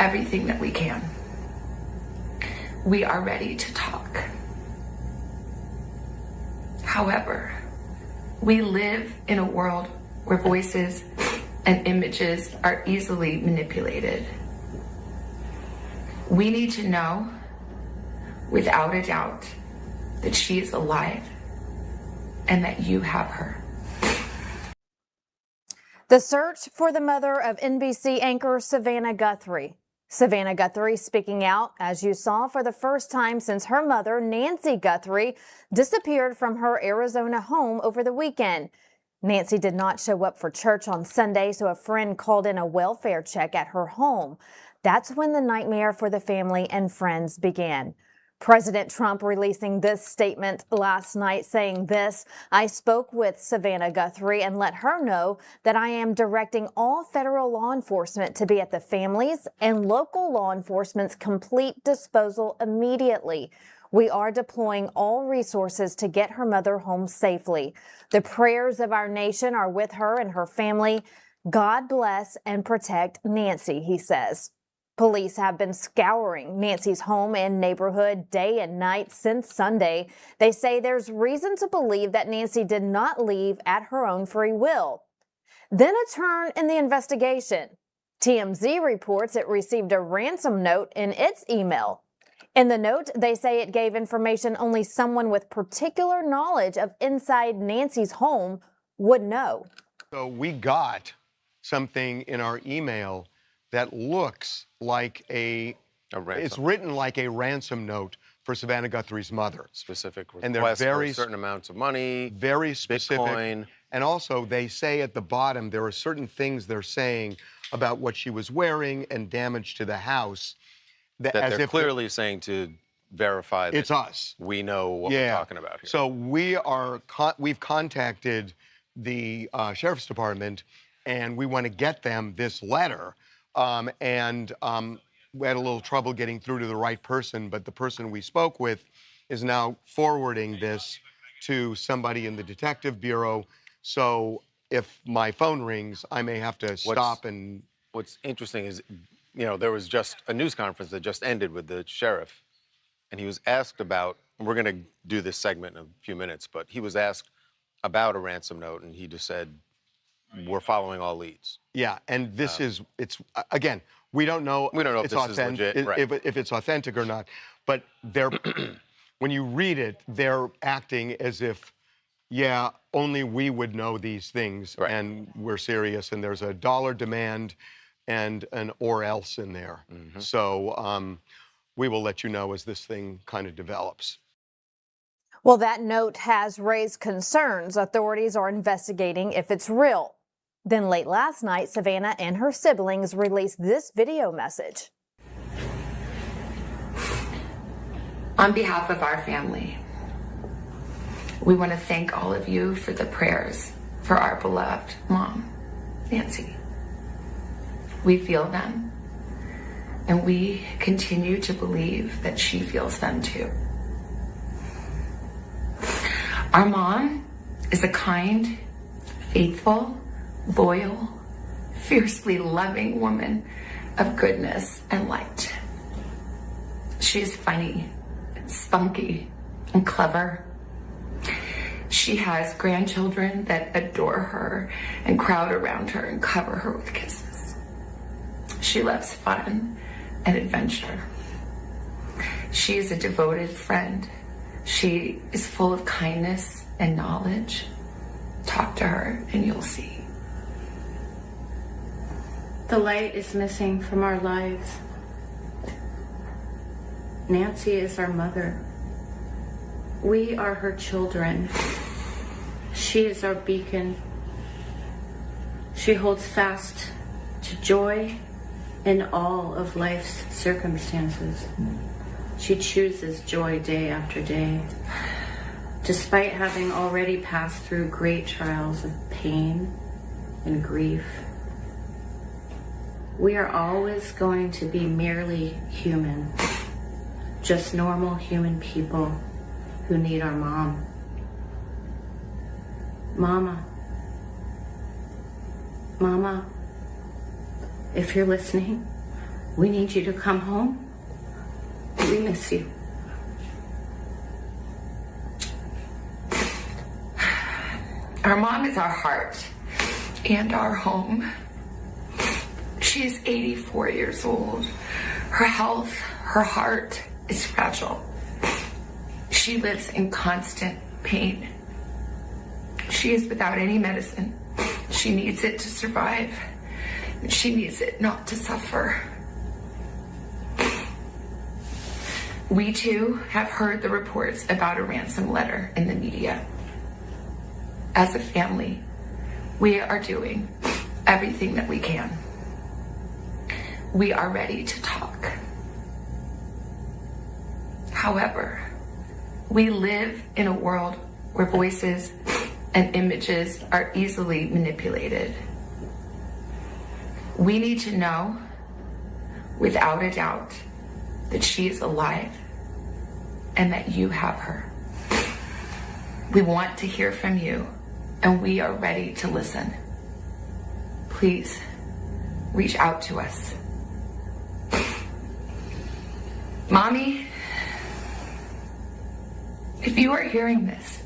everything that we can. We are ready to talk. However, we live in a world where voices and images are easily manipulated. We need to know, without a doubt, that she is alive and that you have her. The search for the mother of NBC anchor SAVANNAH Guthrie. SAVANNAH Guthrie speaking out, as you saw, for the first time since her mother, Nancy Guthrie, disappeared from her Arizona home over the weekend. Nancy did not show up for church on Sunday, so a friend called in a welfare check at her home. That's when the nightmare for the family and friends began. President Trump releasing this statement last night saying this: "I spoke with SAVANNAH Guthrie and let her know that I am directing all federal law enforcement to be at the family's and local law enforcement's complete disposal immediately. We are deploying all resources to get her mother home safely. The prayers of our nation are with her and her family. God bless and protect Nancy," he says. Police have been scouring Nancy's home and neighborhood day and night since Sunday. They say there's reason to believe that Nancy did not leave at her own free will. Then a turn in the investigation. TMZ reports it received a ransom note in its email. In the note, they say it gave information only someone with particular knowledge of inside Nancy's home would know. So we got something in our email that looks like it's written like a ransom note for SAVANNAH Guthrie's mother. Specific requests and they're very for certain amounts of money, very specific. Bitcoin. And also they say at the bottom there are certain things they're saying about what she was wearing and damage to the house. That as they're if clearly saying to verify that it's us. We know what we're talking about here. So we've contacted the Sheriff's Department and we want to get them this letter. We had a little trouble getting through to the right person, but the person we spoke with is now forwarding this to somebody in the Detective Bureau. So if my phone rings, I may have to stop and... What's interesting is, you know, there was just a news conference that just ended with the sheriff, and he was asked about, and we're going to do this segment in a few minutes, but he was asked about a ransom note, and he just said, "We're following all leads." Yeah, and this it's again, we don't know if this is legit, right. if it's authentic or not, but they're when you read it, they're acting as if, yeah, only we would know these things, right. And we're serious, and there's a dollar demand and an or else in there. Mm-hmm. So we will let you know as this thing kind of develops. Well, that note has raised concerns. Authorities are investigating if it's real. Then late last night, SAVANNAH and her siblings released this video message. On behalf of our family, we want to thank all of you for the prayers for our beloved mom, Nancy. We feel them, and we continue to believe that she feels them too. Our mom is a kind, faithful, loyal, fiercely loving woman of goodness and light. She is funny, and spunky, and clever. She has grandchildren that adore her and crowd around her and cover her with kisses. She loves fun and adventure. She is a devoted friend. She is full of kindness and knowledge. Talk to her and you'll see. The light is missing from our lives. Nancy is our mother. We are her children. She is our beacon. She holds fast to joy in all of life's circumstances. She chooses joy day after day, despite having already passed through great trials of pain and grief. We are always going to be merely human, just normal human people who need our mom. Mama, if you're listening, We need you to come home. We miss you. Our mom is our heart and our home. She is 84 years old. Her health, her heart is fragile. She lives in constant pain. She is without any medicine. She needs it to survive. She needs it not to suffer. We too have heard the reports about a ransom letter in the media. As a family, we are doing everything that we can. We are ready to talk. However, we live in a world where voices and images are easily manipulated. We need to know, without a doubt, that she is alive and that you have her. We want to hear from you, and we are ready to listen. Please reach out to us. Mommy, if you are hearing this,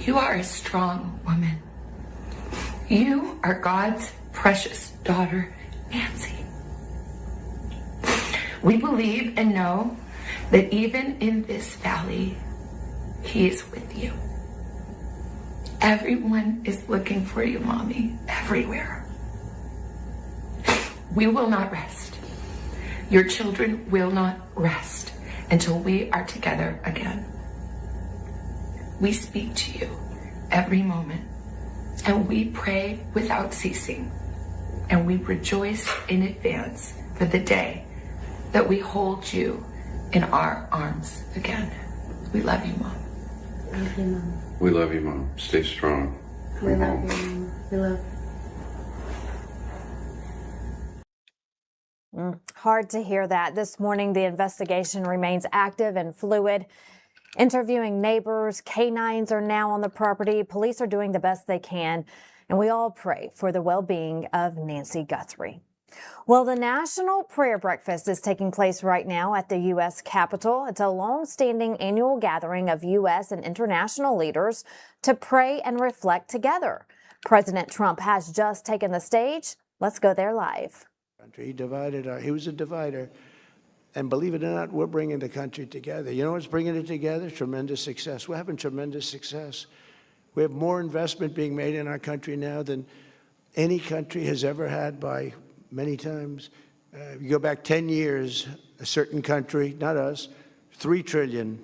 you are a strong woman. You are God's precious daughter, Nancy. We believe and know that even in this valley, He is with you. Everyone is looking for you, Mommy, everywhere. We will not rest. Your children will not rest until we are together again. We speak to you every moment, and we pray without ceasing, and we rejoice in advance for the day that we hold you in our arms again. We love you, Mom. Love you, Mom. We love you, Mom. Stay strong. We love you, Mom. We love you. Hard to hear that. This morning, the investigation remains active and fluid. Interviewing neighbors, canines are now on the property. Police are doing the best they can, and we all pray for the well-being of Nancy Guthrie. Well, the National Prayer Breakfast is taking place right now at the U.S. Capitol. It's a long-standing annual gathering of U.S. and international leaders to pray and reflect together. President Trump has just taken the stage. Let's go there live. He was a divider. And believe it or not, we're bringing the country together. You know what's bringing it together? Tremendous success. We're having tremendous success. We have more investment being made in our country now than any country has ever had by many times. You go back 10 years, a certain country, not us, $3 trillion.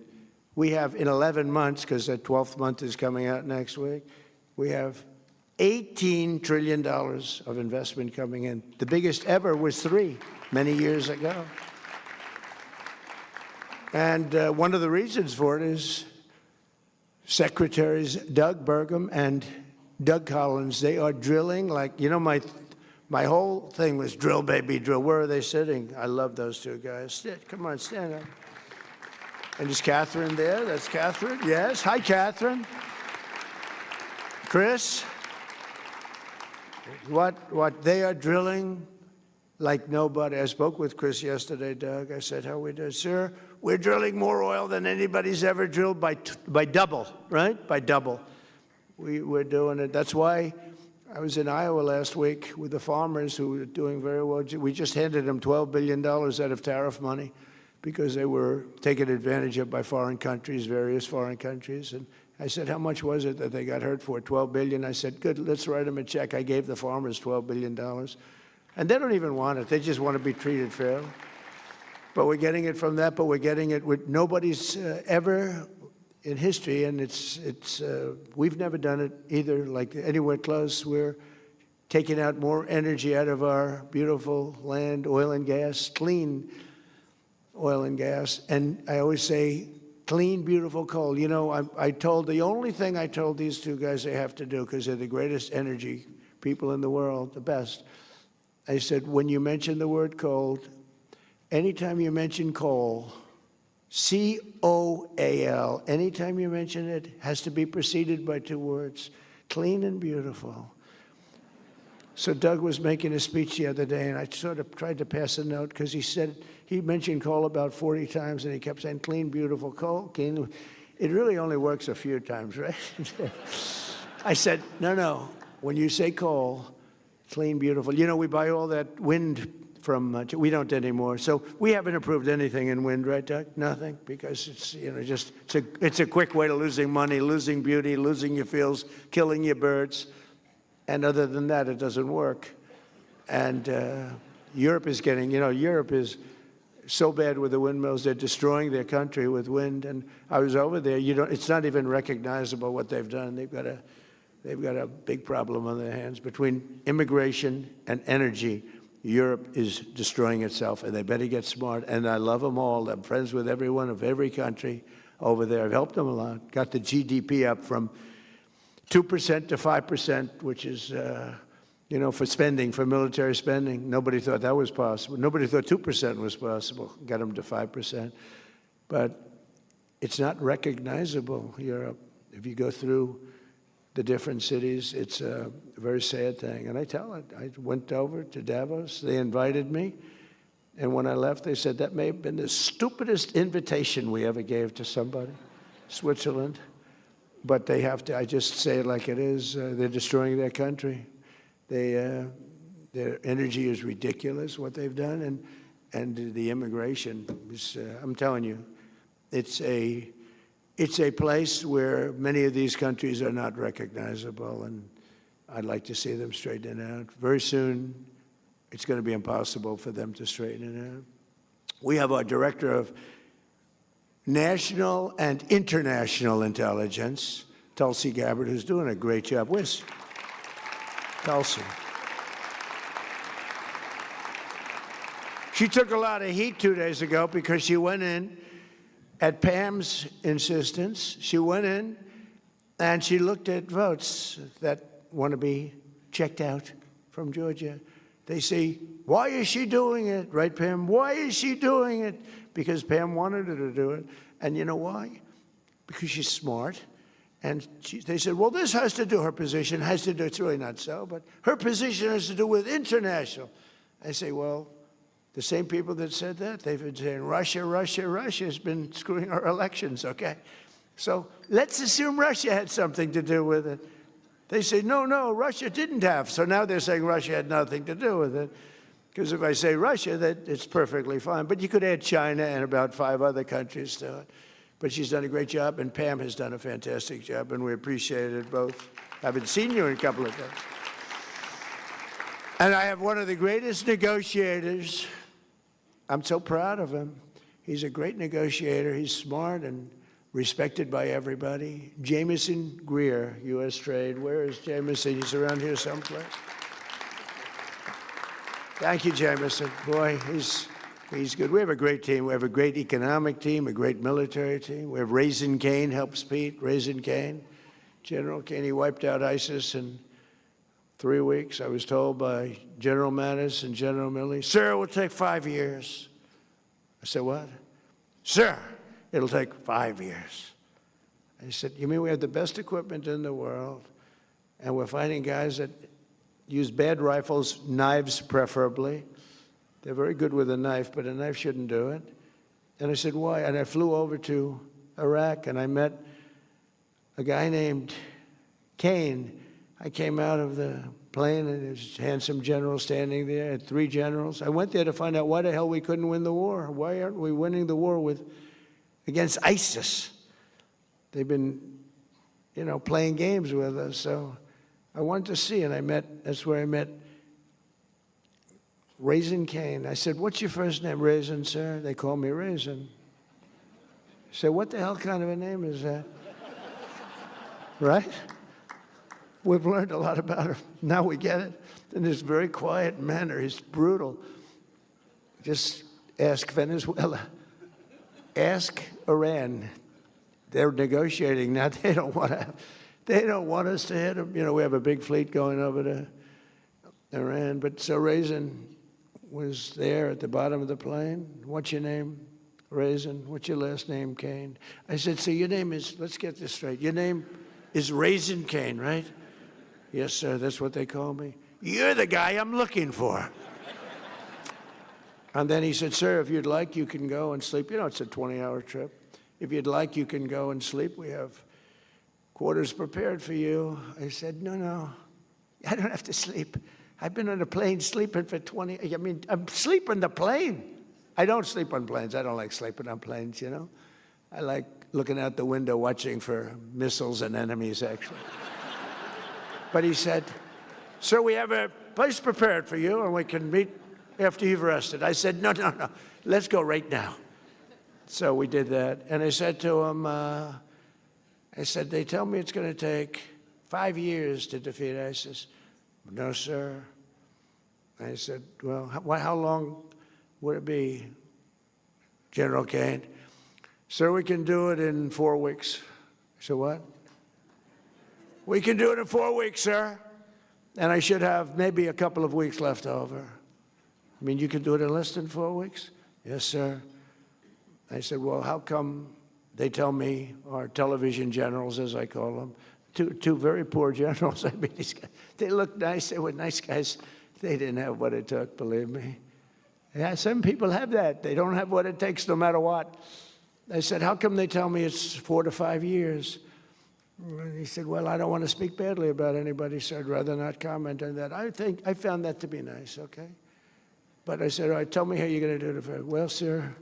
We have in 11 months, because the 12th month is coming out next week, we have $18 trillion of investment coming in. The biggest ever was 3 many years ago. And one of the reasons for it is Secretaries Doug Burgum and Doug Collins. They are drilling like, you know, my whole thing was drill, baby, drill. Where are they sitting? I love those two guys. Come on, stand up. And is Catherine there? That's Catherine. Yes. Hi, Catherine. Chris. What they are drilling like nobody. I spoke with Chris yesterday, Doug. I said, how we do? Sir, we're drilling more oil than anybody's ever drilled by double, right? By double. We're doing it. That's why I was in Iowa last week with the farmers who were doing very well. We just handed them $12 billion out of tariff money because they were taken advantage of by foreign countries, various foreign countries. And I said, how much was it that they got hurt for? $12 billion. I said, good, let's write them a check. I gave the farmers $12 billion. And they don't even want it. They just want to be treated fairly. But we're getting it from that, but we're getting it with nobody's ever in history, and we've never done it either, like anywhere close. We're taking out more energy out of our beautiful land, oil and gas, clean oil and gas. And I always say, clean, beautiful coal. You know, the only thing I told these two guys they have to do, because they're the greatest energy people in the world, the best. I said, when you mention the word coal, anytime you mention coal, C-O-A-L, anytime you mention it, has to be preceded by 2 words, clean and beautiful. So Doug was making a speech the other day, and I sort of tried to pass a note because he mentioned coal about 40 times, and he kept saying, clean, beautiful coal. Clean. It really only works a few times, right? I said, no. When you say coal, clean, beautiful. You know, we buy all that wind from, we don't anymore. So we haven't approved anything in wind, right, Doug? Nothing, because it's, just, it's a quick way to losing money, losing beauty, losing your fields, killing your birds. And other than that, it doesn't work. And Europe is getting, Europe is so bad with the windmills, they're destroying their country with wind. And I was over there, it's not even recognizable what they've done. They've got a big problem on their hands. Between immigration and energy, Europe is destroying itself, and they better get smart. And I love them all. I'm friends with everyone of every country over there. I've helped them a lot. Got the GDP up from 2% to 5%, which is, for spending, for military spending. Nobody thought that was possible. Nobody thought 2% was possible. Got them to 5%. But it's not recognizable, Europe. If you go through the different cities, it's a very sad thing. And I tell it. I went over to Davos. They invited me. And when I left, they said, that may have been the stupidest invitation we ever gave to somebody, Switzerland. But they have to, I just say it like it is, they're destroying their country. Their energy is ridiculous, what they've done, and the immigration is, I'm telling you, it's a place where many of these countries are not recognizable, and I'd like to see them straighten it out. Very soon, it's going to be impossible for them to straighten it out. We have our director of national and international intelligence, Tulsi Gabbard, who's doing a great job. Where's Tulsi? She took a lot of heat 2 days ago because she went in, at Pam's insistence, she went in and she looked at votes that want to be checked out from Georgia. They say, why is she doing it? Right, Pam? Why is she doing it? Because Pam wanted her to do it. And you know why? Because she's smart. And they said, well, this has to do, her position has to do, it's really not so, but her position has to do with international. I say, well, the same people that said that, they've been saying Russia has been screwing our elections, okay? So let's assume Russia had something to do with it. They say, no, Russia didn't have. So now they're saying Russia had nothing to do with it. Because if I say Russia, that it's perfectly fine. But you could add China and about 5 other countries to it. But she's done a great job, and Pam has done a fantastic job, and we appreciate it both. I haven't seen you in a couple of days. And I have one of the greatest negotiators. I'm so proud of him. He's a great negotiator. He's smart and respected by everybody. Jameson Greer, U.S. Trade. Where is Jameson? He's around here someplace. Thank you, Jameson. Boy, he's good. We have a great team. We have a great economic team, a great military team. We have Raisin Cain helps Pete. Raisin Cain, General Cain. He wiped out ISIS in 3 weeks. I was told by General Mattis and General Milley, sir, it will take 5 years. I said, what? Sir, it'll take 5 years. I said, you mean we have the best equipment in the world, and we're finding guys that use bad rifles, knives preferably. They're very good with a knife, but a knife shouldn't do it. And I said, why? And I flew over to Iraq, and I met a guy named Cain. I came out of the plane, and there's a handsome general standing there. I had 3 generals. I went there to find out why the hell we couldn't win the war. Why aren't we winning the war against ISIS? They've been, playing games with us. So I wanted to see, and that's where I met Raisin Cain. I said, what's your first name? Raisin, sir? They call me Raisin. I said, what the hell kind of a name is that? Right? We've learned a lot about him. Now we get it. In his very quiet manner, he's brutal. Just ask Venezuela. Ask Iran. They're negotiating now. They don't want us to hit them. We have a big fleet going over to Iran. But so Raisin was there at the bottom of the plane. What's your name? Raisin. What's your last name? Cain. I said, so your name is, let's get this straight. Your name is Raisin Cain, right? Yes, sir. That's what they call me. You're the guy I'm looking for. And then he said, sir, if you'd like, you can go and sleep. You know, it's a 20-hour trip. If you'd like, you can go and sleep. We have quarters prepared for you. I said, no, I don't have to sleep. I've been on a plane sleeping for I'm sleeping on the plane. I don't sleep on planes. I don't like sleeping on planes, you know. I like looking out the window watching for missiles and enemies, actually. But he said, sir, we have a place prepared for you, and we can meet after you've rested. I said, no, let's go right now. So we did that. And I said to him, they tell me it's going to take 5 years to defeat ISIS. No, sir. I said, well, how long would it be, General Kane? Sir, we can do it in 4 weeks. I said, what? We can do it in 4 weeks, sir. And I should have maybe a couple of weeks left over. I mean, you can do it in less than 4 weeks? Yes, sir. I said, well, how come they tell me, our television generals, as I call them, two very poor generals, I mean, these guys, they look nice, they were nice guys. They didn't have what it took, believe me. Yeah, some people have that. They don't have what it takes no matter what. I said, how come they tell me it's 4 to 5 years? And he said, well, I don't want to speak badly about anybody, so I'd rather not comment on that. I found that to be nice, okay? But I said, all right, tell me how you're going to do it. Well, sir,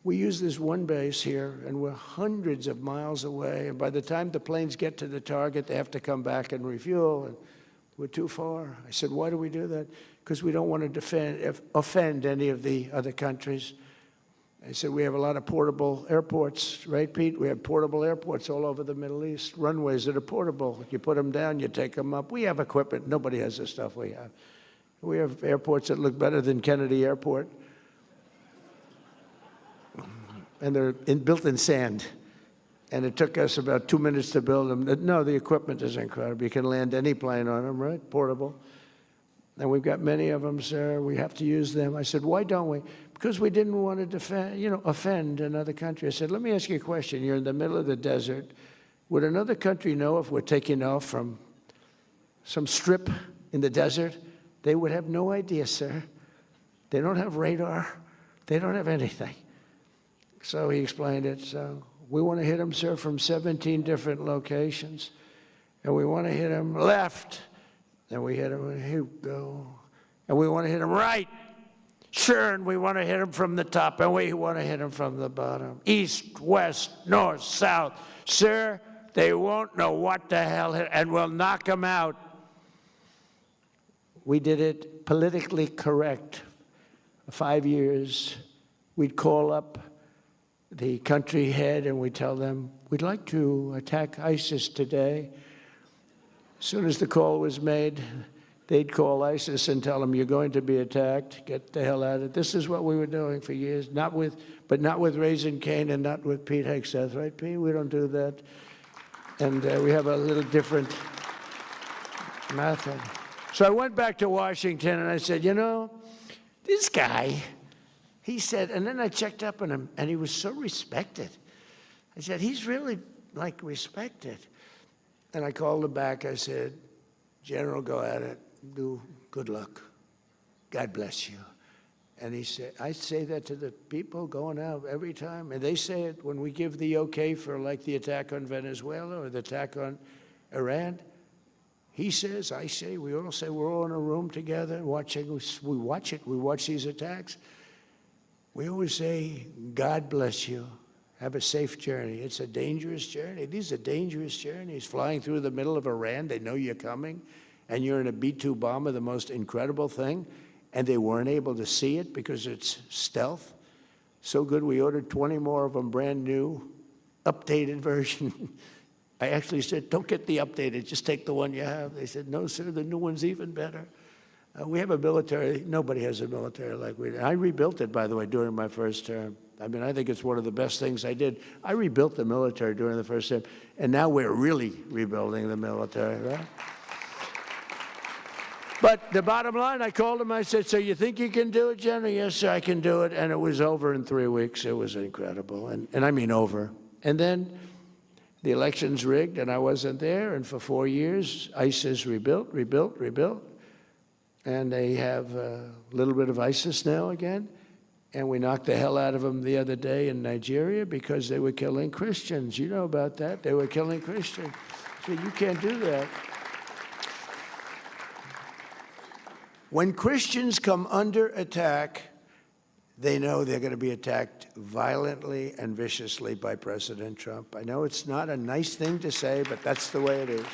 we use this one base here, and we're hundreds of miles away. And by the time the planes get to the target, they have to come back and refuel, and we're too far. I said, why do we do that? Because we don't want to offend any of the other countries. I said, we have a lot of portable airports, right, Pete? We have portable airports all over the Middle East, runways that are portable. You put them down, you take them up. We have equipment. Nobody has the stuff we have. We have airports that look better than Kennedy Airport. And they're built in sand. And it took us about 2 minutes to build them. No, the equipment is incredible. You can land any plane on them, right? Portable. And we've got many of them, sir. We have to use them. I said, why don't we? Because we didn't want to defend, offend another country. I said, let me ask you a question. You're in the middle of the desert. Would another country know if we're taking off from some strip in the desert? They would have no idea, sir. They don't have radar. They don't have anything. So he explained it. So we want to hit them, sir, from 17 different locations. And we want to hit them left. And we hit them, and here we go. And we want to hit them right. Sure, and we want to hit them from the top, and we want to hit them from the bottom. East, west, north, south. Sir, they won't know what the hell hit, and we'll knock them out. We did it politically correct. 5 years, we'd call up the country head, and we'd tell them, we'd like to attack ISIS today. As soon as the call was made, they'd call ISIS and tell them, you're going to be attacked, get the hell out of it. This is what we were doing for years, but not with Raising Cane and not with Pete Hegseth, right, Pete? We don't do that. And we have a little different method. So I went back to Washington and I said, this guy, he said, and then I checked up on him and he was so respected. I said, he's really respected. And I called him back. I said, General, go at it. Do good luck. God bless you. And he said, I say that to the people going out every time. And they say it when we give the okay for the attack on Venezuela or the attack on Iran. He says, I say, we all say, we're all in a room together watching. We watch it. We watch these attacks. We always say, God bless you. Have a safe journey. It's a dangerous journey. These are dangerous journeys. Flying through the middle of Iran, they know you're coming, and you're in a B-2 bomber, the most incredible thing, and they weren't able to see it because it's stealth. So good, we ordered 20 more of them, brand new, updated version. I actually said, don't get the updated, just take the one you have. They said, no, sir, the new one's even better. We have a military, nobody has a military like we do. I rebuilt it, by the way, during my first term. I mean, I think it's one of the best things I did. I rebuilt the military during the first term, and now we're really rebuilding the military, right? But the bottom line, I called him, I said, so you think you can do it, General? Yes, sir, I can do it. And it was over in 3 weeks. It was incredible, and I mean over. And then the election's rigged, and I wasn't there, and for 4 years, ISIS rebuilt. and they have a little bit of ISIS now again. And we knocked the hell out of them the other day in Nigeria because they were killing Christians. You know about that. They were killing Christians. So you can't do that. When Christians come under attack, they know they're going to be attacked violently and viciously by President Trump. I know it's not a nice thing to say, but that's the way it is.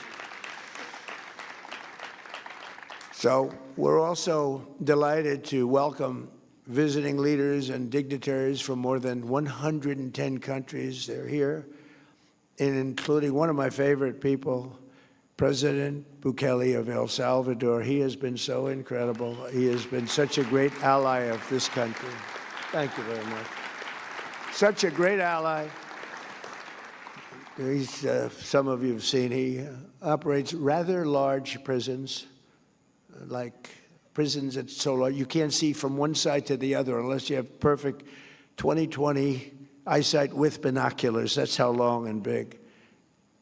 So we're also delighted to welcome visiting leaders and dignitaries from more than 110 countries. They're here, and including one of my favorite people, President Bukele of El Salvador. He has been so incredible. He has been such a great ally of this country. Thank you very much. Such a great ally. He's, some of you have seen, he operates rather large prisons, like prisons that's so large you can't see from one side to the other unless you have perfect 20/20 eyesight with binoculars. That's how long and big.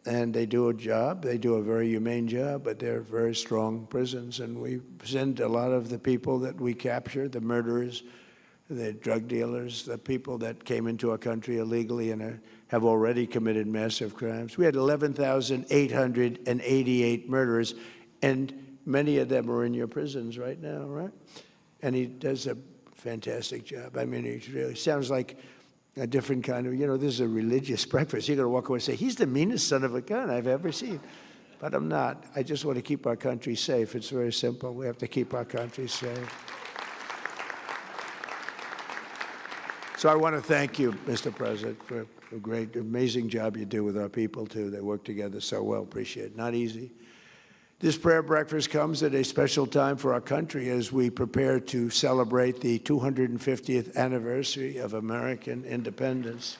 And they do a job. They do a very humane job, but they're very strong prisons. And we send a lot of the people that we capture, the murderers, the drug dealers, the people that came into our country illegally and have already committed massive crimes. We had 11,888 murderers, and many of them are in your prisons right now, right? And he does a fantastic job. I mean, he really sounds like a different kind of, you know, this is a religious breakfast. You're going to walk away and say, he's the meanest son of a gun I've ever seen. But I'm not. I just want to keep our country safe. It's very simple. We have to keep our country safe. So I want to thank you, Mr. President, for a great, amazing job you do with our people, too. They work together so well. Appreciate it. Not easy. This prayer breakfast comes at a special time for our country as we prepare to celebrate the 250th anniversary of American independence.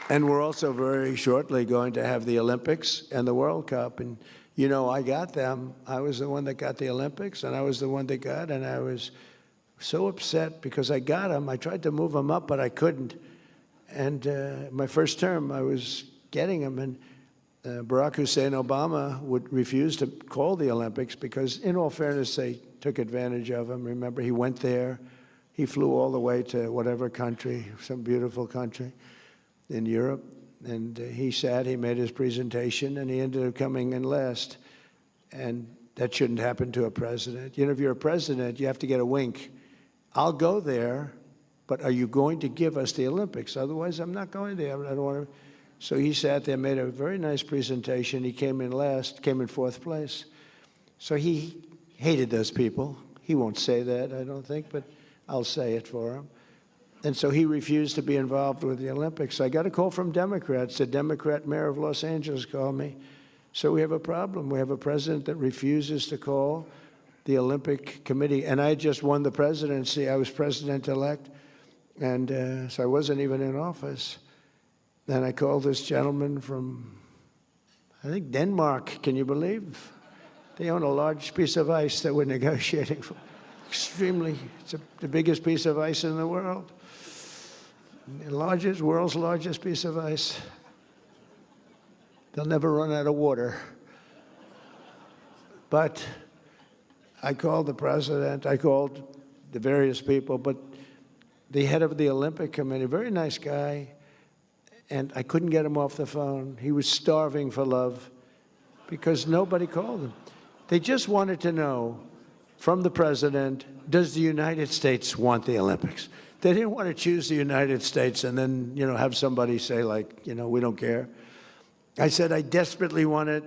And we're also very shortly going to have the Olympics and the World Cup. And, you know, I got them. I was the one that got the Olympics, and I was the one that got, and I was so upset because I got them. I tried to move them up, but I couldn't. And my first term, I was getting them, and Barack Hussein Obama would refuse to call the Olympics because, in all fairness, they took advantage of him. Remember, he went there. He flew all the way to whatever country, some beautiful country in Europe, and he sat, he made his presentation, and he ended up coming in last. And that shouldn't happen to a president. You know, if you're a president, you have to get a wink. I'll go there, but are you going to give us the Olympics? Otherwise, I'm not going there. I don't want to. So he sat there, made a very nice presentation. He came in last, came in fourth place. So he hated those people. He won't say that, I don't think, but I'll say it for him. And so he refused to be involved with the Olympics. I got a call from Democrats. The Democrat mayor of Los Angeles called me. So we have a problem. We have a president that refuses to call the Olympic Committee. And I just won the presidency. I was president-elect. And so I wasn't even in office. And I called this gentleman from, I think, Denmark. Can you believe? They own a large piece of ice that we're negotiating for. Extremely, it's the biggest piece of ice in the world. The world's largest piece of ice. They'll never run out of water. But I called the president, I called the various people, but the head of the Olympic Committee, very nice guy, and I couldn't get him off the phone. He was starving for love because nobody called him. They just wanted to know from the president, does the United States want the Olympics? They didn't want to choose the United States and then, you know, have somebody say, like, you know, we don't care. I said, I desperately want it.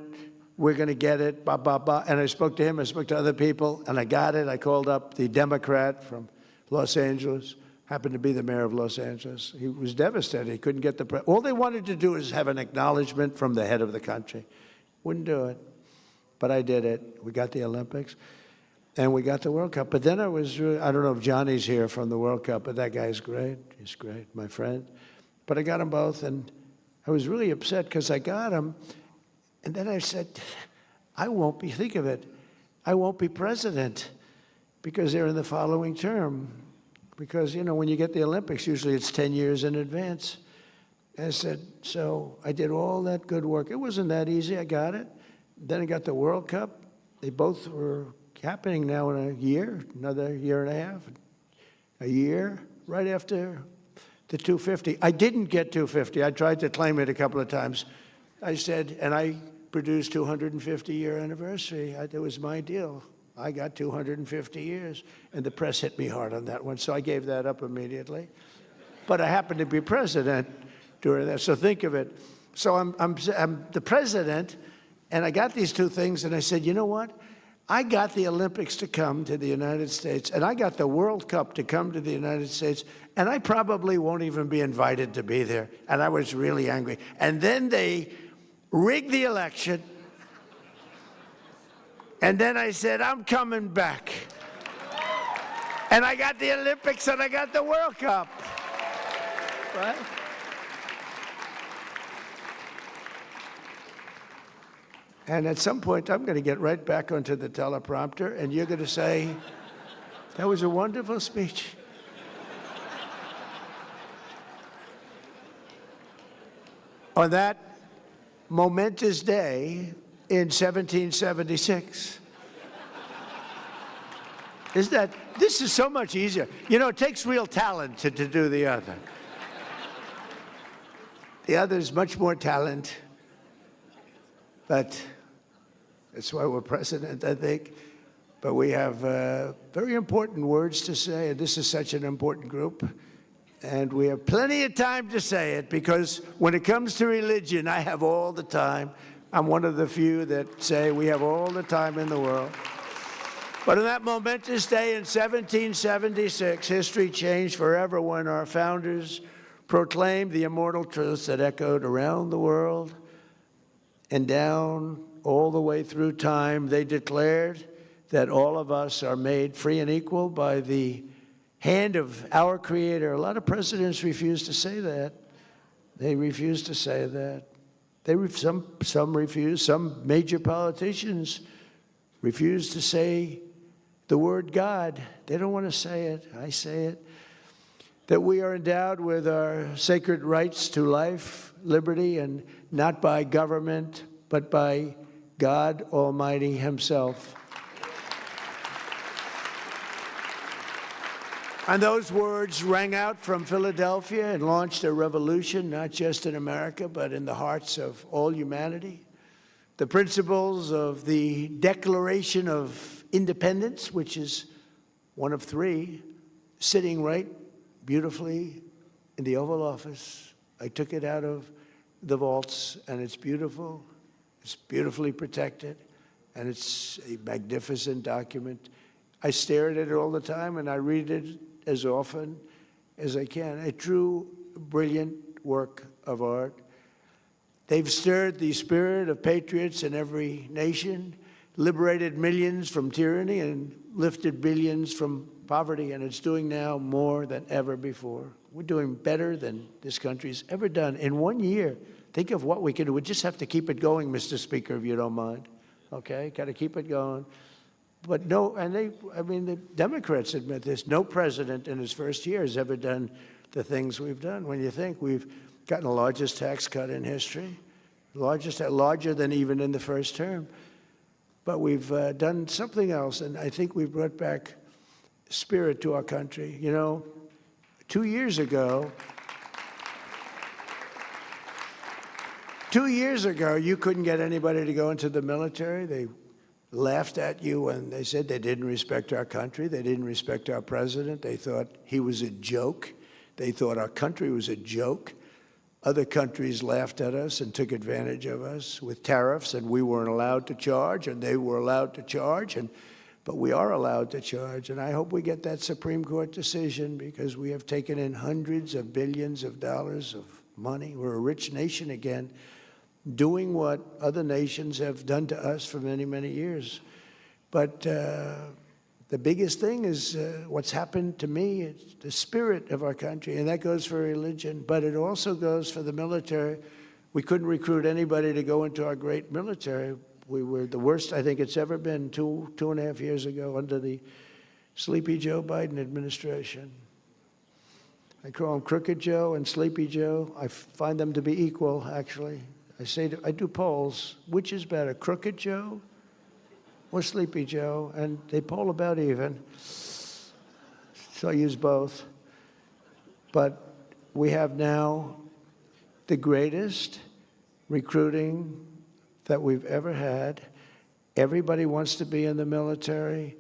We're going to get it, blah, blah, blah. And I spoke to him, I spoke to other people, and I got it. I called up the Democrat from Los Angeles, happened to be the mayor of Los Angeles. He was devastated. He couldn't get the all they wanted to do is have an acknowledgement from the head of the country. Wouldn't do it. But I did it. We got the Olympics. And we got the World Cup. But then I don't know if Johnny's here from the World Cup, but that guy's great. He's great, my friend. But I got them both, and I was really upset because I got them. And then I said, think of it, I won't be president because they're in the following term. Because, you know, when you get the Olympics, usually it's 10 years in advance. And I said, so I did all that good work. It wasn't that easy. I got it. Then I got the World Cup. They both were happening now in a year, another year and a half, a year, right after the 250. I didn't get 250. I tried to claim it a couple of times. I said, and I produced 250-year anniversary. It was my deal. I got 250 years. And the press hit me hard on that one, so I gave that up immediately. But I happened to be president during that, so think of it. So I'm the president, and I got these two things, and I said, you know what? I got the Olympics to come to the United States, and I got the World Cup to come to the United States, and I probably won't even be invited to be there. And I was really angry. And then they rigged the election, and then I said, I'm coming back. And I got the Olympics, and I got the World Cup. Right? And at some point, I'm going to get right back onto the teleprompter, and you're going to say, that was a wonderful speech. On that momentous day in 1776. This is so much easier. You know, it takes real talent to do the other. The other is much more talent, but that's why we're president, I think. But we have very important words to say, and this is such an important group. And we have plenty of time to say it, because when it comes to religion, I have all the time. I'm one of the few that say we have all the time in the world. But on that momentous day in 1776, history changed forever when our founders proclaimed the immortal truths that echoed around the world and down all the way through time. They declared that all of us are made free and equal by the hand of our Creator. A lot of presidents refuse to say that. They refuse to say that. Some refuse. Some major politicians refuse to say the word God. They don't want to say it. I say it. That we are endowed with our sacred rights to life, liberty, and not by government, but by God Almighty Himself. And those words rang out from Philadelphia and launched a revolution, not just in America, but in the hearts of all humanity. The principles of the Declaration of Independence, which is one of three, sitting right beautifully in the Oval Office. I took it out of the vaults, and it's beautiful. It's beautifully protected, and it's a magnificent document. I stare at it all the time, and I read it as often as I can. A true, brilliant work of art. They've stirred the spirit of patriots in every nation, liberated millions from tyranny, and lifted billions from poverty, and it's doing now more than ever before. We're doing better than this country's ever done. In 1 year, think of what we can do. We just have to keep it going, Mr. Speaker, if you don't mind. Okay, got to keep it going. But no, and the Democrats admit this. No president in his first year has ever done the things we've done. When you think we've gotten the largest tax cut in history, larger than even in the first term. But we've done something else, and I think we've brought back spirit to our country. You know, 2 years ago, you couldn't get anybody to go into the military. They laughed at you when they said they didn't respect our country. They didn't respect our president. They thought he was a joke. They thought our country was a joke. Other countries laughed at us and took advantage of us with tariffs, and we weren't allowed to charge, and they were allowed to charge, but we are allowed to charge. And I hope we get that Supreme Court decision, because we have taken in hundreds of billions of dollars of money. We're a rich nation again, doing what other nations have done to us for many, many years. But the biggest thing is what's happened to me. It's the spirit of our country, and that goes for religion, but it also goes for the military. We couldn't recruit anybody to go into our great military. We were the worst I think it's ever been 2.5 years ago under the sleepy Joe Biden administration. I call them Crooked Joe and Sleepy Joe. I find them to be equal, actually. I do polls. Which is better, Crooked Joe or Sleepy Joe? And they poll about even. So I use both. But we have now the greatest recruiting that we've ever had. Everybody wants to be in the military.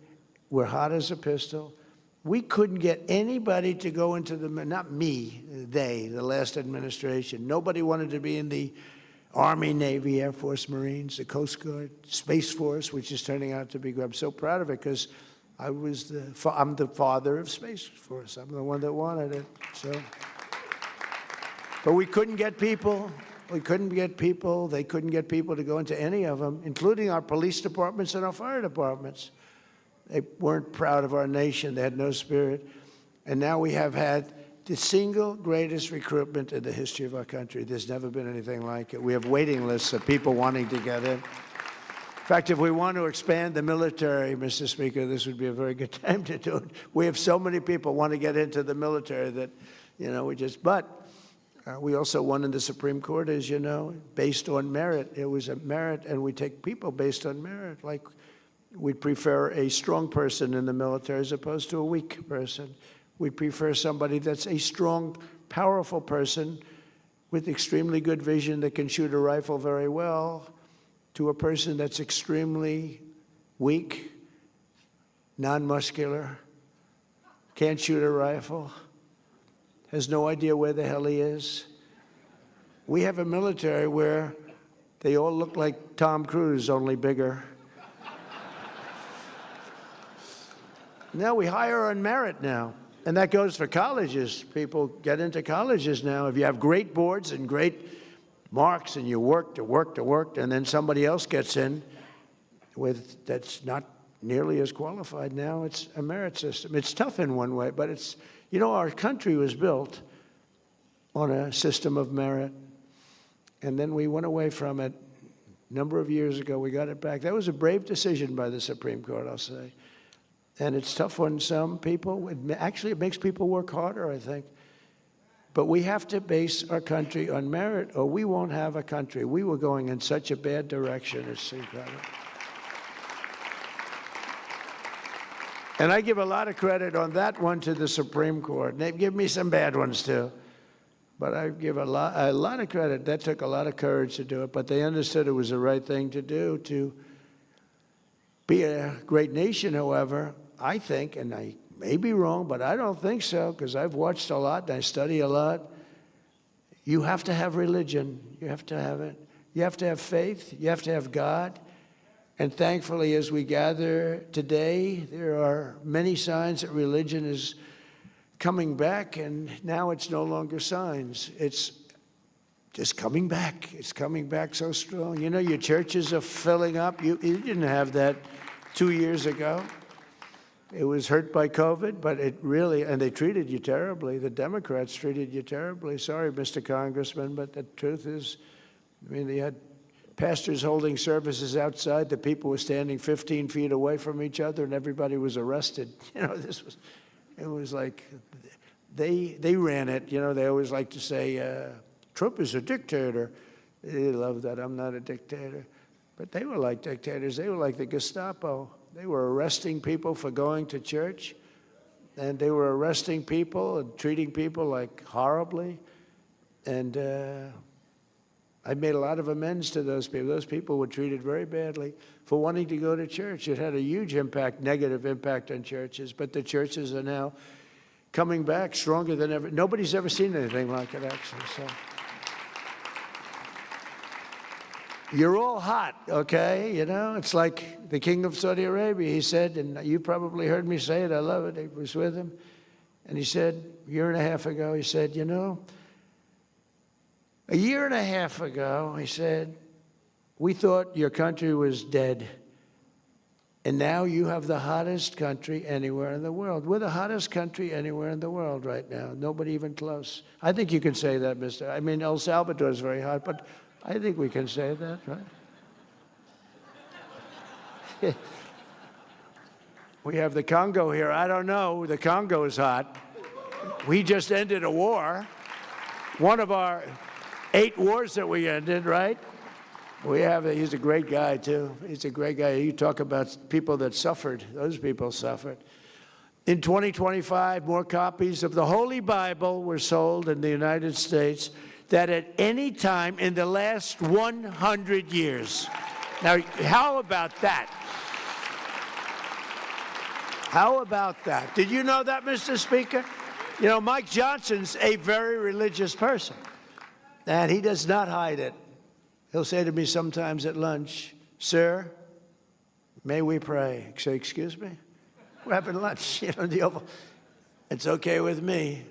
We're hot as a pistol. We couldn't get anybody to go into not me, the last administration. Nobody wanted to be in the Army, Navy, Air Force, Marines, the Coast Guard, Space Force, which is turning out to be good. I'm so proud of it because I'm the father of Space Force. I'm the one that wanted it. So, but we couldn't get people. We couldn't get people. They couldn't get people to go into any of them, including our police departments and our fire departments. They weren't proud of our nation. They had no spirit. And now we have had the single greatest recruitment in the history of our country. There's never been anything like it. We have waiting lists of people wanting to get in. In fact, if we want to expand the military, Mr. Speaker, this would be a very good time to do it. We have so many people want to get into the military that, we also won in the Supreme Court, as you know, based on merit. It was a merit, and we take people based on merit. Like, we'd prefer a strong person in the military as opposed to a weak person. We prefer somebody that's a strong, powerful person with extremely good vision that can shoot a rifle very well to a person that's extremely weak, non-muscular, can't shoot a rifle, has no idea where the hell he is. We have a military where they all look like Tom Cruise, only bigger. Now we hire on merit now. And that goes for colleges. People get into colleges now. If you have great boards and great marks and you work, and then somebody else gets in that's not nearly as qualified now, it's a merit system. It's tough in one way, but it's, our country was built on a system of merit. And then we went away from it a number of years ago. We got it back. That was a brave decision by the Supreme Court, I'll say. And it's tough on some people. Actually, it makes people work harder, I think. But we have to base our country on merit, or we won't have a country. We were going in such a bad direction. It's incredible. And I give a lot of credit on that one to the Supreme Court. They give me some bad ones, too. But I give a lot of credit. That took a lot of courage to do it. But they understood it was the right thing to do. To be a great nation, however, I think, and I may be wrong, but I don't think so, because I've watched a lot and I study a lot. You have to have religion. You have to have it. You have to have faith. You have to have God. And thankfully, as we gather today, there are many signs that religion is coming back, and now it's no longer signs. It's just coming back. It's coming back so strong. Your churches are filling up. You didn't have that 2 years ago. It was hurt by COVID, but it really, and they treated you terribly. The Democrats treated you terribly. Sorry, Mr. Congressman, but the truth is, they had pastors holding services outside. The people were standing 15 feet away from each other, and everybody was arrested. It was like they ran it. They always like to say, Trump is a dictator. They love that. I'm not a dictator. But they were like dictators. They were like the Gestapo. They were arresting people for going to church, and they were arresting people and treating people like horribly. And I made a lot of amends to those people. Those people were treated very badly for wanting to go to church. It had a huge impact, negative impact on churches, but the churches are now coming back stronger than ever. Nobody's ever seen anything like it, actually. So you're all hot, okay? It's like the king of Saudi Arabia. He said, and you probably heard me say it, I love it. I was with him. And he said, a year and a half ago, he said, a year and a half ago, he said, we thought your country was dead. And now you have the hottest country anywhere in the world. We're the hottest country anywhere in the world right now. Nobody even close. I think you can say that, El Salvador is very hot, but I think we can say that, right? We have the Congo here. I don't know. The Congo is hot. We just ended a war. One of our 8 wars that we ended, right? He's a great guy, too. He's a great guy. You talk about people that suffered. Those people suffered. In 2025, more copies of the Holy Bible were sold in the United States than at any time in the last 100 years. Now, how about that? How about that? Did you know that, Mr. Speaker? You know, Mike Johnson's a very religious person, and he does not hide it. He'll say to me sometimes at lunch, "Sir, may we pray?" I say, "Excuse me? We're having lunch, you know, in the Oval." It's okay with me,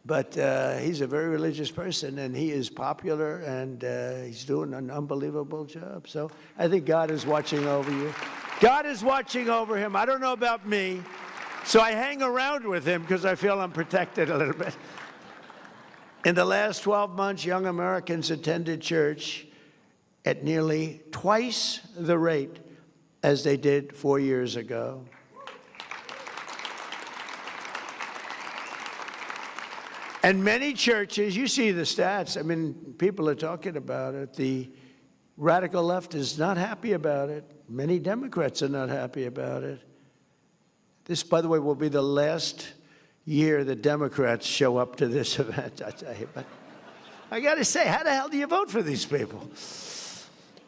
but he's a very religious person, and he is popular, and he's doing an unbelievable job. So I think God is watching over you. God is watching over him. I don't know about me, so I hang around with him because I feel I'm protected a little bit. In the last 12 months, young Americans attended church at nearly twice the rate as they did 4 years ago. And many churches, you see the stats, I mean, people are talking about it. The radical left is not happy about it. Many Democrats are not happy about it. This, by the way, will be the last year the Democrats show up to this event, I tell you. But I got to say, how the hell do you vote for these people?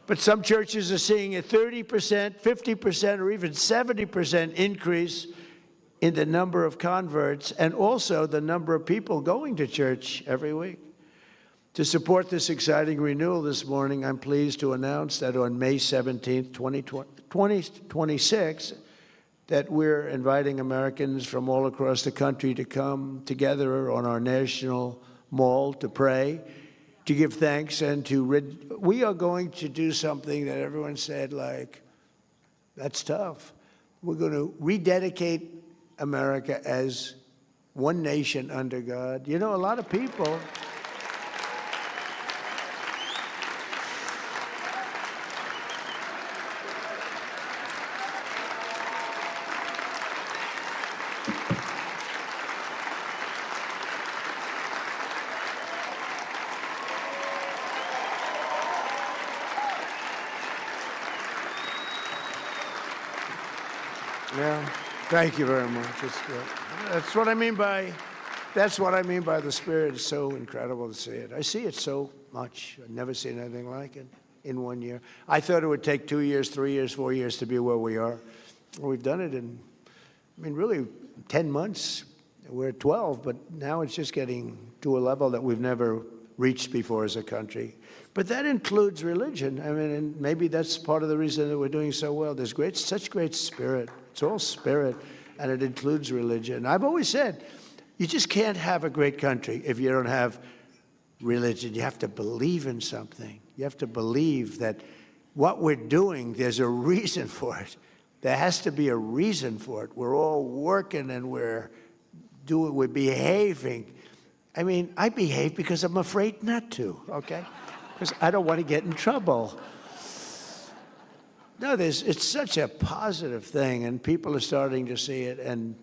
But some churches are seeing a 30%, 50%, or even 70% increase in the number of converts and also the number of people going to church every week. To support this exciting renewal this morning, I'm pleased to announce that on May 17th, 2026, that we're inviting Americans from all across the country to come together on our national mall to pray, to give thanks, and we are going to do something that everyone said, like, that's tough. We're going to rededicate America as one nation under God. You know, a lot of people... Yeah, thank you very much. It's good. That's what I mean by the Spirit. It's so incredible to see it. I see it so much. I've never seen anything like it in 1 year. I thought it would take 2 years, 3 years, 4 years to be where we are. We've done it in, I mean, really 10 months. We're at 12, but now it's just getting to a level that we've never reached before as a country. But that includes religion. I mean, and maybe that's part of the reason that we're doing so well. There's such great spirit. It's all spirit, and it includes religion. I've always said, you just can't have a great country if you don't have religion. You have to believe in something. You have to believe that what we're doing, there's a reason for it. There has to be a reason for it. We're all working and we're behaving. I mean, I behave because I'm afraid not to, okay? Because I don't want to get in trouble. No, it's such a positive thing, and people are starting to see it, and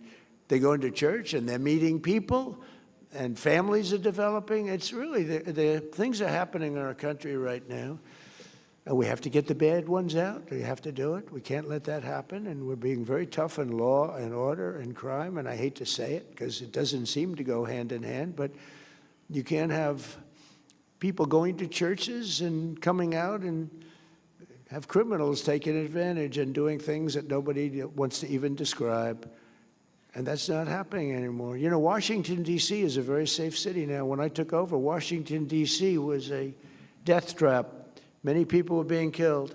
they go into church, and they're meeting people, and families are developing. It's really, the things are happening in our country right now, and we have to get the bad ones out. We have to do it. We can't let that happen, and we're being very tough in law and order and crime, and I hate to say it, because it doesn't seem to go hand in hand, but you can't have people going to churches and coming out and have criminals taking advantage and doing things that nobody wants to even describe. And that's not happening anymore. You know, Washington, D.C. is a very safe city now. When I took over, Washington, D.C. was a death trap. Many people were being killed.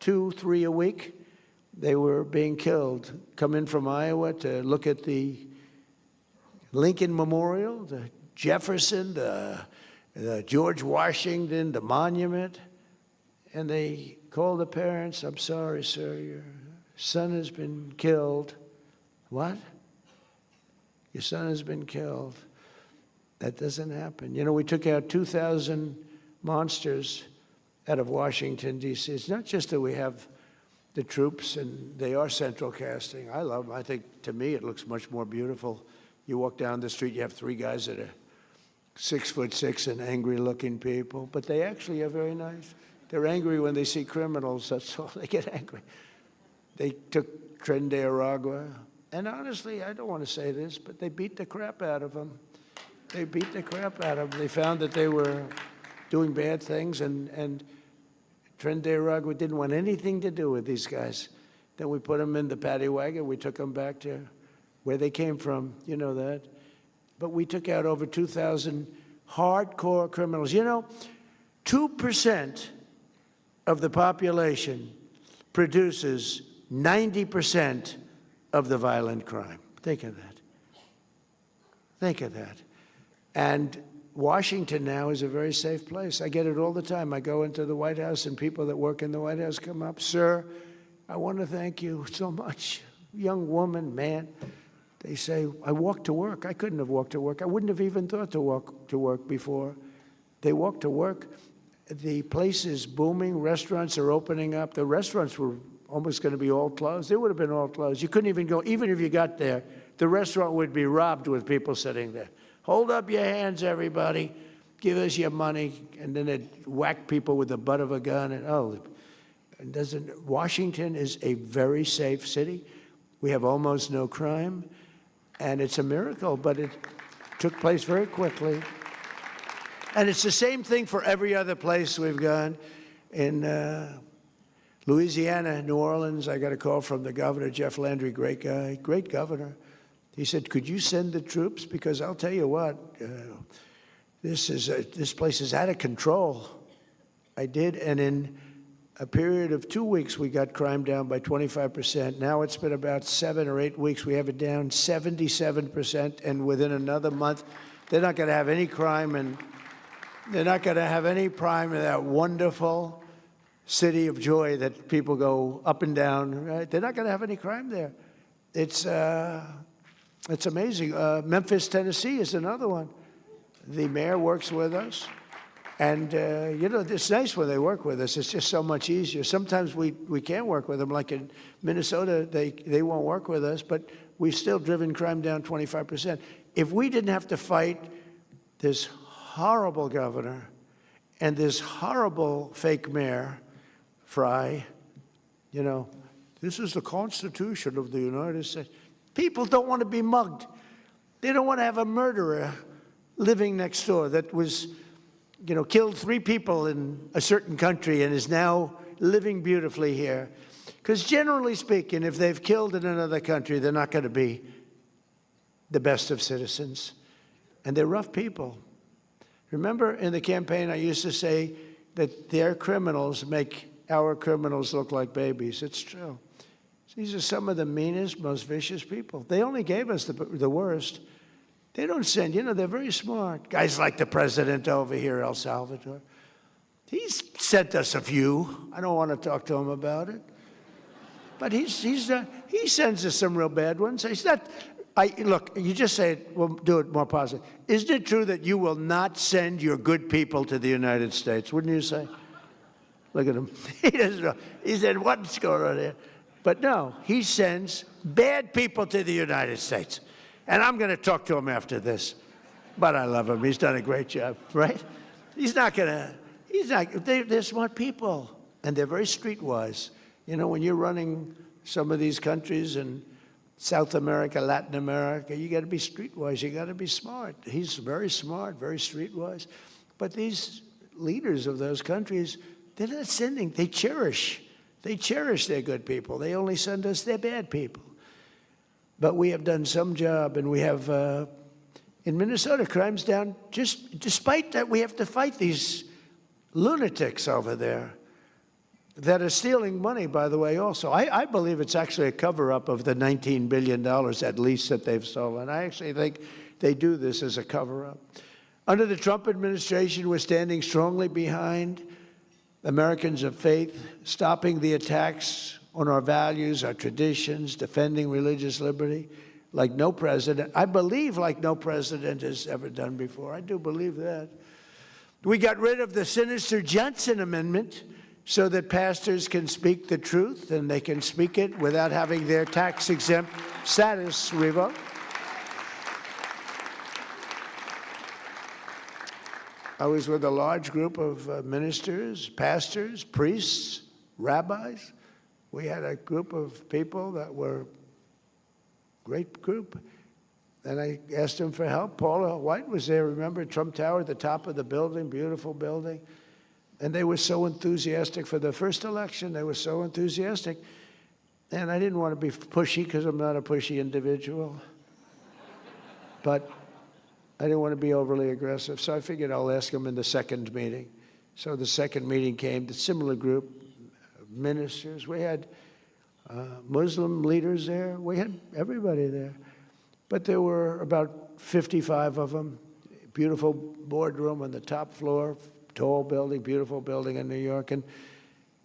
2, 3 a week, they were being killed. Come in from Iowa to look at the Lincoln Memorial, the Jefferson, the George Washington, the monument, and they called the parents. I'm sorry, sir, your son has been killed. What? Your son has been killed. That doesn't happen. You know, we took out 2,000 monsters out of Washington, D.C. It's not just that we have the troops, and they are central casting. I love them. I think, to me, it looks much more beautiful You walk down the street, you have three guys that are 6'6" and angry-looking people, but they actually are very nice. They're angry when they see criminals, that's all. They get angry. They took Tren de Aragua, and honestly, I don't want to say this, but they beat the crap out of them. They beat the crap out of them. They found that they were doing bad things, and Tren de Aragua didn't want anything to do with these guys. Then we put them in the paddy wagon. We took them back to where they came from. You know that. But we took out over 2,000 hardcore criminals. You know, 2% of the population produces 90% of the violent crime. Think of that. Think of that. And Washington now is a very safe place. I get it all the time. I go into the White House and people that work in the White House come up, "Sir, I want to thank you so much." Young woman, man. They say, "I walk to work." I couldn't have walked to work. I wouldn't have even thought to walk to work before. They walk to work. The place is booming. Restaurants are opening up. The restaurants were almost going to be all closed. They would have been all closed. You couldn't even go. Even if you got there, the restaurant would be robbed with people sitting there. "Hold up your hands, everybody. Give us your money." And then they'd whack people with the butt of a gun. And Washington is a very safe city. We have almost no crime. And it's a miracle, but it took place very quickly. And it's the same thing for every other place we've gone. In Louisiana, New Orleans, I got a call from the governor, Jeff Landry, great guy, great governor. He said, "Could you send the troops? Because I'll tell you what, this place is out of control." I did, and in a period of 2 weeks, we got crime down by 25%. Now it's been about 7 or 8 weeks. We have it down 77%, and within another month, they're not going to have any crime, and they're not going to have any crime in that wonderful city of joy that people go up and down, right? They're not going to have any crime there. It's amazing. Memphis, Tennessee is another one. The mayor works with us. And, you know, it's nice when they work with us. It's just so much easier. Sometimes we can't work with them. Like in Minnesota, they won't work with us, but we've still driven crime down 25%. If we didn't have to fight this horrible governor and this horrible fake mayor, Fry, you know, this is the Constitution of the United States. People don't want to be mugged. They don't want to have a murderer living next door that was, you know, killed 3 people in a certain country and is now living beautifully here. Because generally speaking, if they've killed in another country, they're not going to be the best of citizens. And they're rough people. Remember in the campaign, I used to say that their criminals make our criminals look like babies. It's true. These are some of the meanest, most vicious people. They only gave us the worst. They don't send, you know, they're very smart. Guys like the president over here, El Salvador. He's sent us a few. I don't want to talk to him about it. But he sends us some real bad ones. He's not, look, you just say it, we'll do it more positive. Isn't it true that you will not send your good people to the United States? Wouldn't you say? Look at him. He doesn't know. He said, what's going on here? But no, he sends bad people to the United States. And I'm going to talk to him after this. But I love him. He's done a great job, right? They're smart people. And they're very streetwise. You know, when you're running some of these countries in South America, Latin America, you got to be streetwise. You got to be smart. He's very smart, very streetwise. But these leaders of those countries, they're not sending. They cherish their good people. They only send us their bad people. But we have done some job, and we have, in Minnesota, crime's down, just despite that we have to fight these lunatics over there that are stealing money, by the way, also. I believe it's actually a cover-up of the $19 billion at least that they've stolen. I actually think they do this as a cover-up. Under the Trump administration, we're standing strongly behind Americans of faith, stopping the attacks on our values, our traditions, defending religious liberty, like no president. I believe like no president has ever done before. I do believe that. We got rid of the sinister Johnson Amendment so that pastors can speak the truth and they can speak it without having their tax-exempt status revoked. I was with a large group of ministers, pastors, priests, rabbis. We had a group of people that were a great group. And I asked them for help. Paula White was there, remember, Trump Tower at the top of the building, beautiful building. And they were so enthusiastic for the first election. They were so enthusiastic. And I didn't want to be pushy because I'm not a pushy individual. But I didn't want to be overly aggressive. So I figured I'll ask them in the second meeting. So the second meeting came, the similar group of ministers. We had Muslim leaders there. We had everybody there. But there were about 55 of them. Beautiful boardroom on the top floor, tall building, beautiful building in New York. And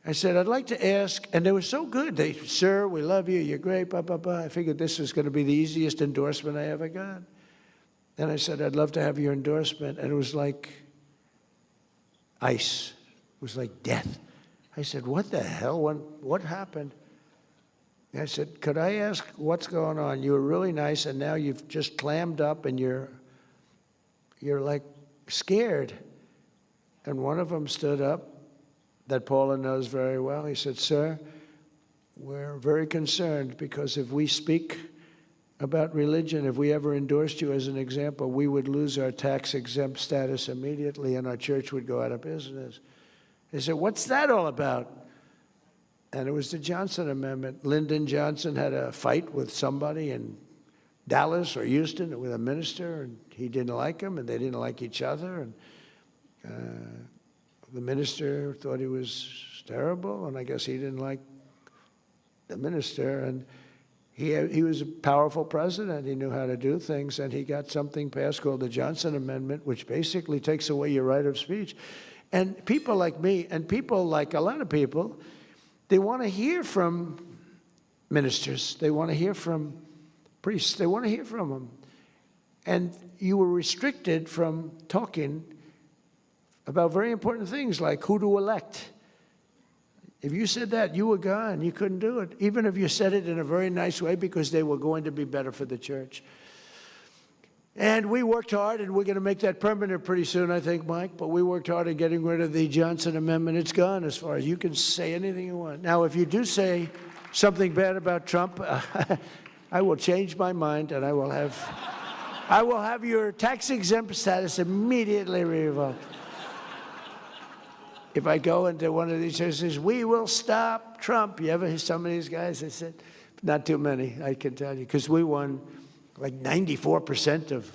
I said, I'd like to ask, and they were so good. They, sir, we love you, you're great, blah, blah, blah. I figured this was going to be the easiest endorsement I ever got. And I said, I'd love to have your endorsement. And it was like ice. It was like death. I said, what the hell? What happened? And I said, could I ask what's going on? You were really nice, and now you've just clammed up, and you're like scared. And one of them stood up, that Paula knows very well. He said, sir, we're very concerned because if we speak about religion, if we ever endorsed you as an example, we would lose our tax-exempt status immediately and our church would go out of business. He said, what's that all about? And it was the Johnson Amendment. Lyndon Johnson had a fight with somebody in Dallas or Houston with a minister, and he didn't like him, and they didn't like each other. And the minister thought he was terrible, and I guess he didn't like the minister. And he was a powerful president. He knew how to do things, and he got something passed called the Johnson Amendment, which basically takes away your right of speech. And people like me, and people like a lot of people, they want to hear from ministers. They want to hear from priests. They want to hear from them. And you were restricted from talking about very important things like who to elect. If you said that, you were gone. You couldn't do it, even if you said it in a very nice way because they were going to be better for the church. And we worked hard, and we're going to make that permanent pretty soon, I think, Mike. But we worked hard at getting rid of the Johnson Amendment. It's gone as far as you can say anything you want. Now, if you do say something bad about Trump, I will change my mind, and I will have your tax-exempt status immediately revoked. If I go into one of these churches, we will stop Trump. You ever hear some of these guys? I said, not too many, I can tell you, because we won like 94% of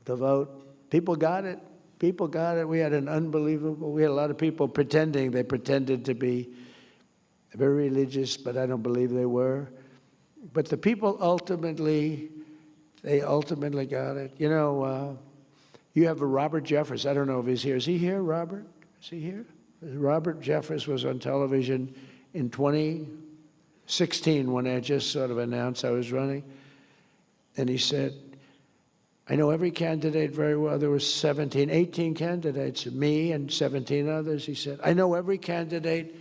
the vote. People got it. People got it. We had a lot of people pretending. They pretended to be very religious, but I don't believe they were. But the people ultimately got it. You know, you have a Robert Jeffress. I don't know if he's here. Is he here, Robert? Is he here? Robert Jeffress was on television in 2016 when I just sort of announced I was running. And he said, I know every candidate very well. There were 18 candidates, me and 17 others. He said, I know every candidate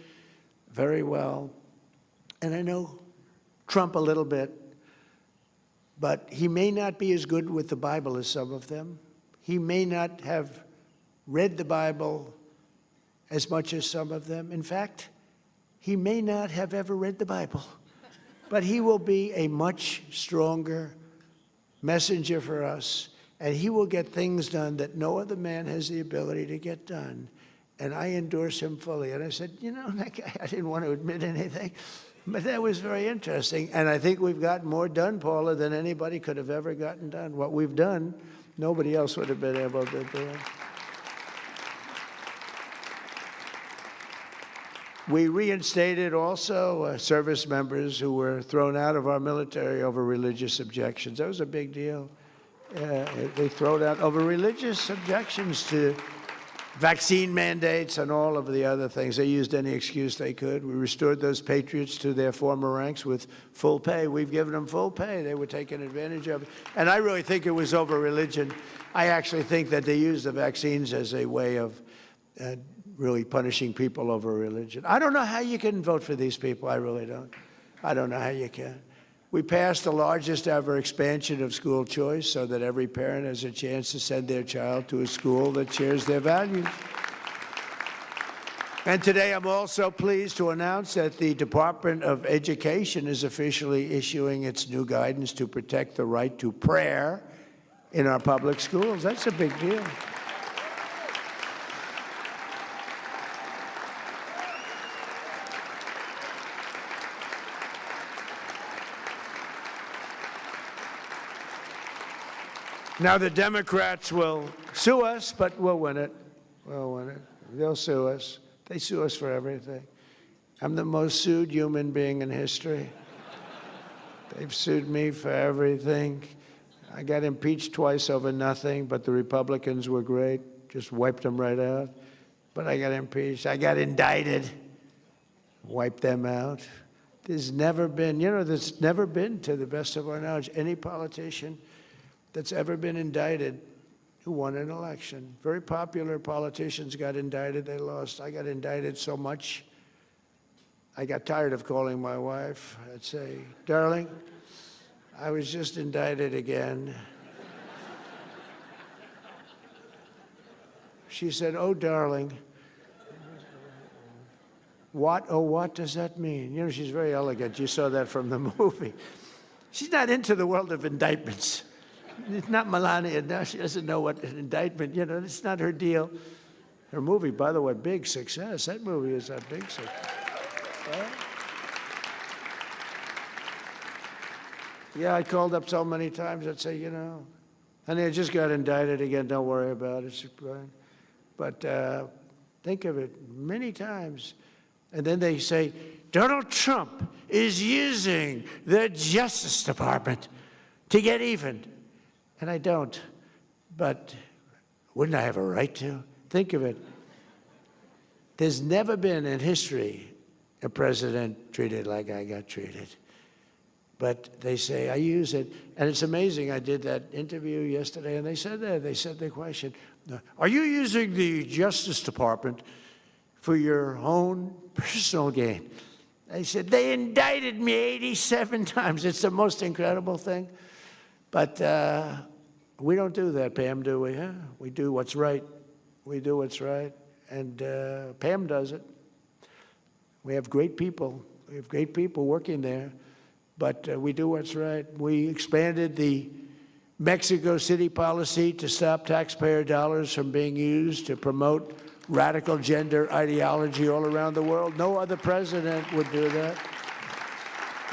very well. And I know Trump a little bit. But he may not be as good with the Bible as some of them. He may not have read the Bible as much as some of them. In fact, he may not have ever read the Bible, but he will be a much stronger messenger for us, and he will get things done that no other man has the ability to get done. And I endorse him fully. And I said, you know, that guy, I didn't want to admit anything, but that was very interesting. And I think we've gotten more done, Paula, than anybody could have ever gotten done. What we've done, nobody else would have been able to do. We reinstated also service members who were thrown out of our military over religious objections. That was a big deal. They thrown out over religious objections to vaccine mandates and all of the other things. They used any excuse they could. We restored those patriots to their former ranks with full pay. We've given them full pay. They were taken advantage of. And I really think it was over religion. I actually think that they used the vaccines as a way of really punishing people over religion. I don't know how you can vote for these people. I really don't. I don't know how you can. We passed the largest ever expansion of school choice so that every parent has a chance to send their child to a school that shares their values. And today I'm also pleased to announce that the Department of Education is officially issuing its new guidance to protect the right to prayer in our public schools. That's a big deal. Now, the Democrats will sue us, but we'll win it. We'll win it. They'll sue us. They sue us for everything. I'm the most sued human being in history. They've sued me for everything. I got impeached twice over nothing, but the Republicans were great. Just wiped them right out. But I got impeached. I got indicted. Wiped them out. There's never been, there's never been, to the best of our knowledge, any politician that's ever been indicted who won an election. Very popular politicians got indicted, they lost. I got indicted so much, I got tired of calling my wife. I'd say, darling, I was just indicted again. She said, oh, darling. What? Oh, what does that mean? She's very elegant. You saw that from the movie. She's not into the world of indictments. It's not Melania now. She doesn't know what an indictment, it's not her deal. Her movie, by the way, big success. That movie is a big success. Yeah, I called up so many times. I'd say, honey, I just got indicted again. Don't worry about it. But think of it many times. And then they say, Donald Trump is using the Justice Department to get even. And I don't, but wouldn't I have a right to? Think of it. There's never been in history a president treated like I got treated. But they say I use it, and it's amazing. I did that interview yesterday, and they said that. They said the question, are you using the Justice Department for your own personal gain? I said, they indicted me 87 times. It's the most incredible thing. But we don't do that, Pam, do we? Huh? We do what's right. We do what's right. And Pam does it. We have great people. We have great people working there. But we do what's right. We expanded the Mexico City policy to stop taxpayer dollars from being used to promote radical gender ideology all around the world. No other president would do that.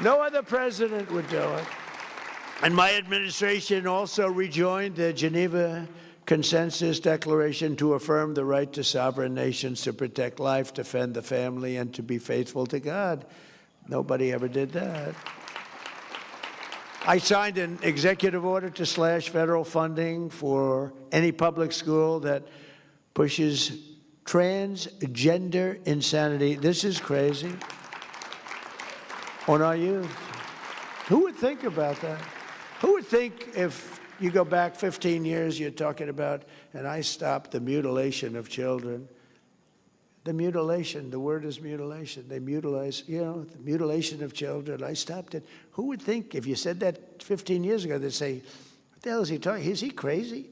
No other president would do it. And my administration also rejoined the Geneva Consensus Declaration to affirm the right to sovereign nations to protect life, defend the family, and to be faithful to God. Nobody ever did that. I signed an executive order to slash federal funding for any public school that pushes transgender insanity. This is crazy. On our youth. Who would think about that? Who would think if you go back 15 years, you're talking about, and I stopped the mutilation of children. The mutilation, the word is mutilation. They mutilize, the mutilation of children. I stopped it. Who would think if you said that 15 years ago, they'd say, what the hell is he talking? Is he crazy?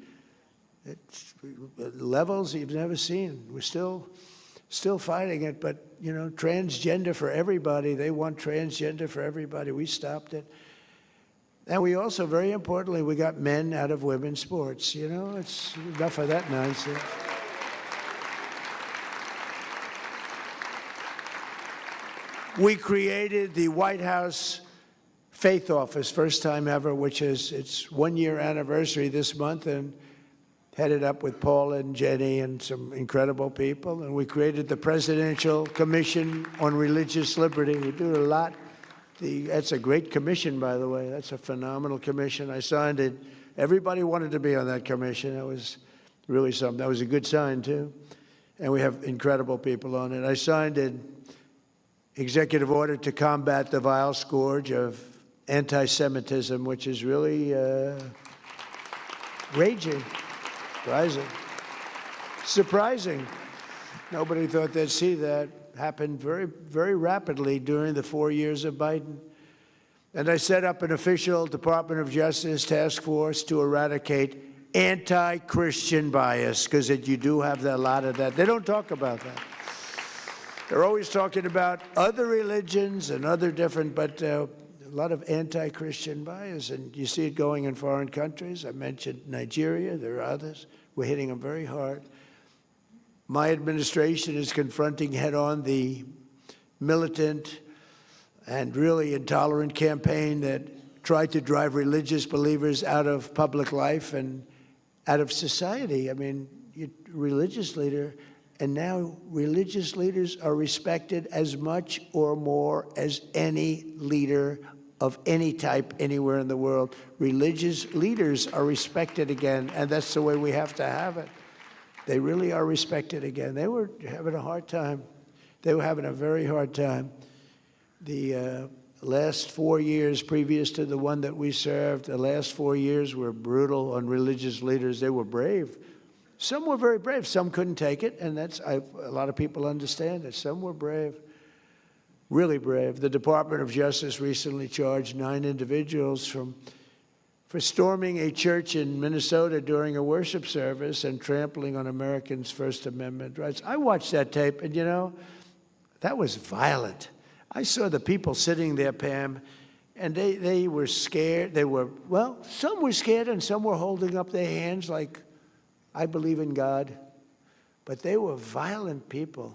It's levels you've never seen. We're still fighting it, but, transgender for everybody. They want transgender for everybody. We stopped it. And we also, very importantly, we got men out of women's sports. It's enough of that nonsense. We created the White House Faith Office, first time ever, which is its 1-year anniversary this month, and headed up with Paul and Jenny and some incredible people. And we created the Presidential Commission on Religious Liberty. We do a lot. That's a great commission, by the way. That's a phenomenal commission. I signed it. Everybody wanted to be on that commission. That was really something. That was a good sign, too. And we have incredible people on it. I signed an executive order to combat the vile scourge of anti-Semitism, which is really raging, rising. Surprising. Nobody thought they'd see that. Happened very, very rapidly during the 4 years of Biden. And I set up an official Department of Justice task force to eradicate anti-Christian bias, because you do have a lot of that. They don't talk about that. They're always talking about other religions and other different, but a lot of anti-Christian bias, and you see it going in foreign countries. I mentioned Nigeria. There are others. We're hitting them very hard. My administration is confronting head-on the militant and really intolerant campaign that tried to drive religious believers out of public life and out of society. I mean, religious leader, and now religious leaders are respected as much or more as any leader of any type anywhere in the world. Religious leaders are respected again, and that's the way we have to have it. They really are respected again. They were having a hard time. They were having a very hard time. The last 4 years previous to the one that we served, the last 4 years were brutal on religious leaders. They were brave. Some were very brave. Some couldn't take it, and a lot of people understand it. Some were brave, really brave. The Department of Justice recently charged 9 individuals for storming a church in Minnesota during a worship service and trampling on Americans' First Amendment rights. I watched that tape, and that was violent. I saw the people sitting there, Pam, and they were scared. Some were scared and some were holding up their hands like, I believe in God. But they were violent people,